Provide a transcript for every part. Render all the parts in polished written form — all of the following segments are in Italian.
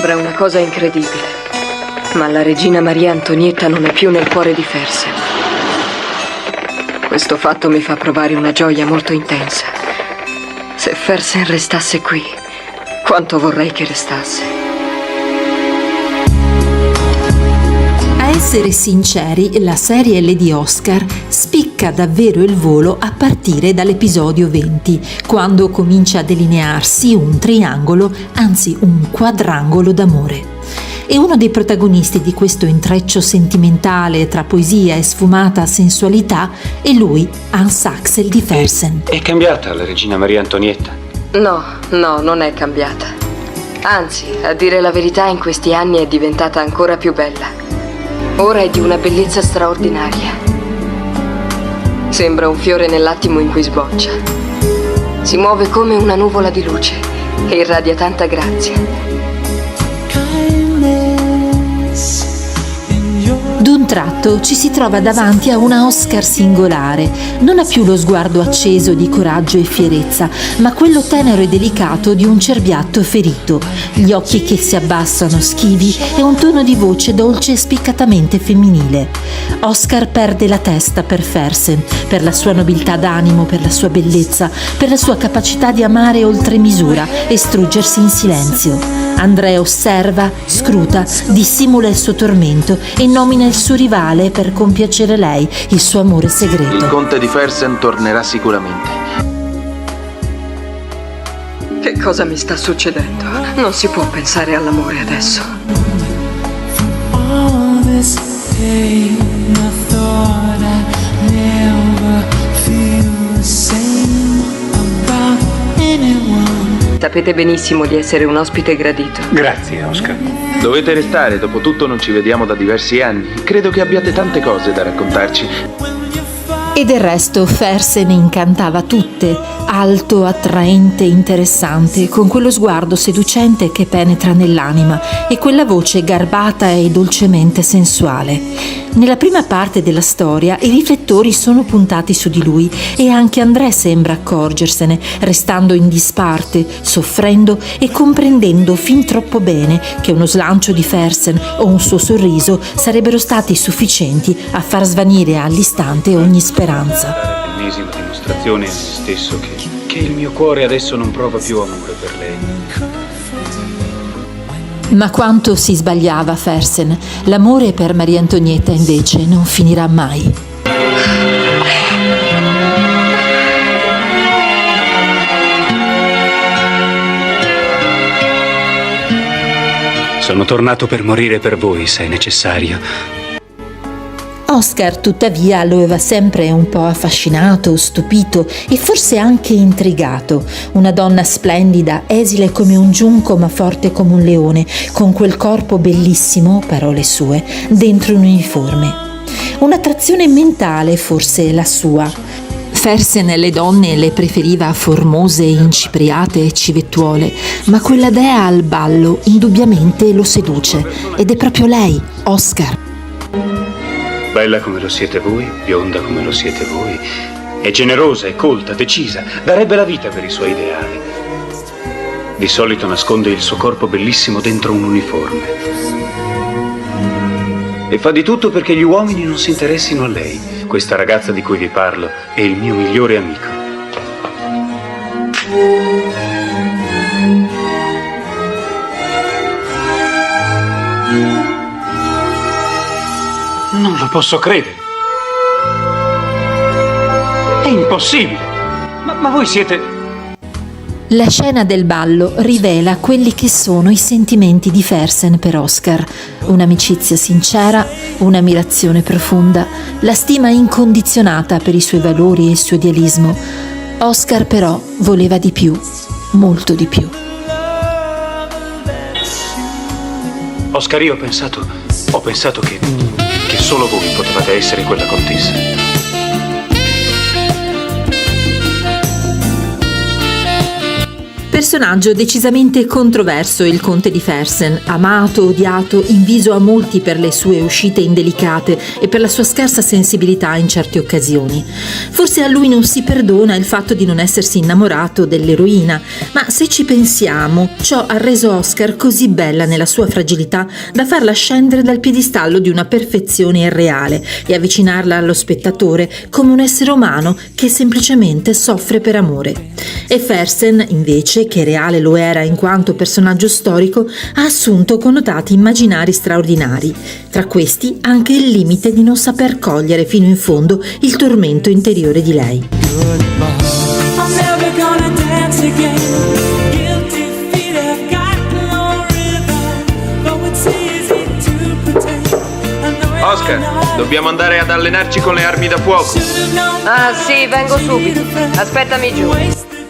Sembra una cosa incredibile, ma la regina Maria Antonietta non è più nel cuore di Fersen. Questo fatto mi fa provare una gioia molto intensa. Se Fersen restasse qui, quanto vorrei che restasse. A essere sinceri, la serie Lady Oscar spicca davvero il volo a partire dall'episodio 20, quando comincia a delinearsi un triangolo, anzi un quadrangolo d'amore. E uno dei protagonisti di questo intreccio sentimentale tra poesia e sfumata sensualità è lui, Hans Axel di Fersen. È cambiata la regina Maria Antonietta? No, non è cambiata. Anzi, a dire la verità, in questi anni è diventata ancora più bella. Ora è di una bellezza straordinaria. Sembra un fiore nell'attimo in cui sboccia. Si muove come una nuvola di luce e irradia tanta grazia. D'un tratto ci si trova davanti a una Oscar singolare. Non ha più lo sguardo acceso di coraggio e fierezza, ma quello tenero e delicato di un cerbiatto ferito, gli occhi che si abbassano schivi e un tono di voce dolce e spiccatamente femminile. Oscar perde la testa per Fersen, per la sua nobiltà d'animo, per la sua bellezza, per la sua capacità di amare oltre misura e struggersi in silenzio. Andrea osserva, scruta, dissimula il suo tormento e nomina il suo rivale per compiacere lei, il suo amore segreto. Il conte di Fersen tornerà sicuramente. Che cosa mi sta succedendo? Non si può pensare all'amore adesso. Sapete benissimo di essere un ospite gradito. Grazie, Oscar. Dovete restare, dopotutto non ci vediamo da diversi anni. Credo che abbiate tante cose da raccontarci. E del resto Fersen incantava tutte, alto, attraente, interessante, con quello sguardo seducente che penetra nell'anima e quella voce garbata e dolcemente sensuale. Nella prima parte della storia i riflettori sono puntati su di lui e anche André sembra accorgersene, restando in disparte, soffrendo e comprendendo fin troppo bene che uno slancio di Fersen o un suo sorriso sarebbero stati sufficienti a far svanire all'istante ogni speranza. L'ennesima dimostrazione a me stesso che il mio cuore adesso non prova più amore per lei. Ma quanto si sbagliava Fersen, l'amore per Maria Antonietta invece non finirà mai. Sono tornato per morire per voi, se è necessario. Oscar, tuttavia, lo aveva sempre un po' affascinato, stupito e forse anche intrigato. Una donna splendida, esile come un giunco ma forte come un leone, con quel corpo bellissimo, parole sue, dentro un uniforme. Un'attrazione mentale, forse, la sua. Fersen le donne le preferiva formose, incipriate e civettuole, ma quella dea al ballo indubbiamente lo seduce, ed è proprio lei, Oscar. Bella come lo siete voi, bionda come lo siete voi, è generosa, è colta, decisa, darebbe la vita per i suoi ideali. Di solito nasconde il suo corpo bellissimo dentro un uniforme. E fa di tutto perché gli uomini non si interessino a lei. Questa ragazza di cui vi parlo è il mio migliore amico. Non lo posso credere. È impossibile. Ma voi siete... La scena del ballo rivela quelli che sono i sentimenti di Fersen per Oscar. Un'amicizia sincera, un'ammirazione profonda, la stima incondizionata per i suoi valori e il suo idealismo. Oscar però voleva di più, molto di più. Oscar, io ho pensato che solo voi potevate essere quella contessa. Per Personaggio decisamente controverso il conte di Fersen, amato, odiato, inviso a molti per le sue uscite indelicate e per la sua scarsa sensibilità in certe occasioni. Forse a lui non si perdona il fatto di non essersi innamorato dell'eroina, ma se ci pensiamo, ciò ha reso Oscar così bella nella sua fragilità da farla scendere dal piedistallo di una perfezione irreale e avvicinarla allo spettatore come un essere umano che semplicemente soffre per amore. E Fersen, invece, che reale lo era in quanto personaggio storico, ha assunto connotati immaginari straordinari. Tra questi anche il limite di non saper cogliere fino in fondo il tormento interiore di lei. Oscar, dobbiamo andare ad allenarci con le armi da fuoco. Ah sì, vengo subito. Aspettami giù.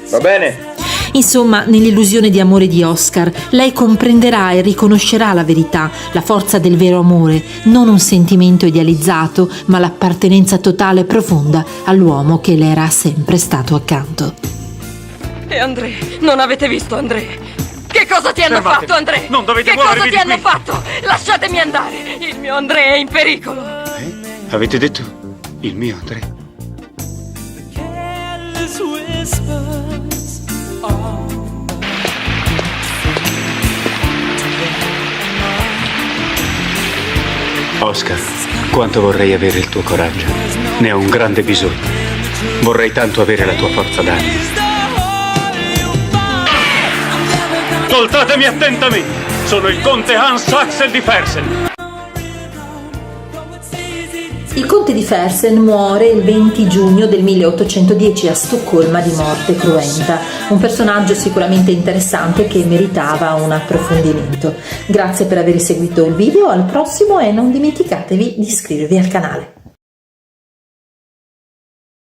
Va bene? Insomma, nell'illusione di amore di Oscar, lei comprenderà e riconoscerà la verità, la forza del vero amore, non un sentimento idealizzato, ma l'appartenenza totale e profonda all'uomo che le era sempre stato accanto. E André? Non avete visto André? Che cosa ti hanno fatto, André? Non dovete Che cosa muovervi ti di hanno qui. fatto? Lasciatemi andare! Il mio André è in pericolo! Avete detto il mio André? Oscar, quanto vorrei avere il tuo coraggio. Ne ho un grande bisogno. Vorrei tanto avere la tua forza d'animo. Ascoltatemi attentamente. Sono il conte Hans Axel di Fersen. Il conte di Fersen muore il 20 giugno del 1810 a Stoccolma di morte cruenta, un personaggio sicuramente interessante che meritava un approfondimento. Grazie per aver seguito il video, al prossimo e non dimenticatevi di iscrivervi al canale.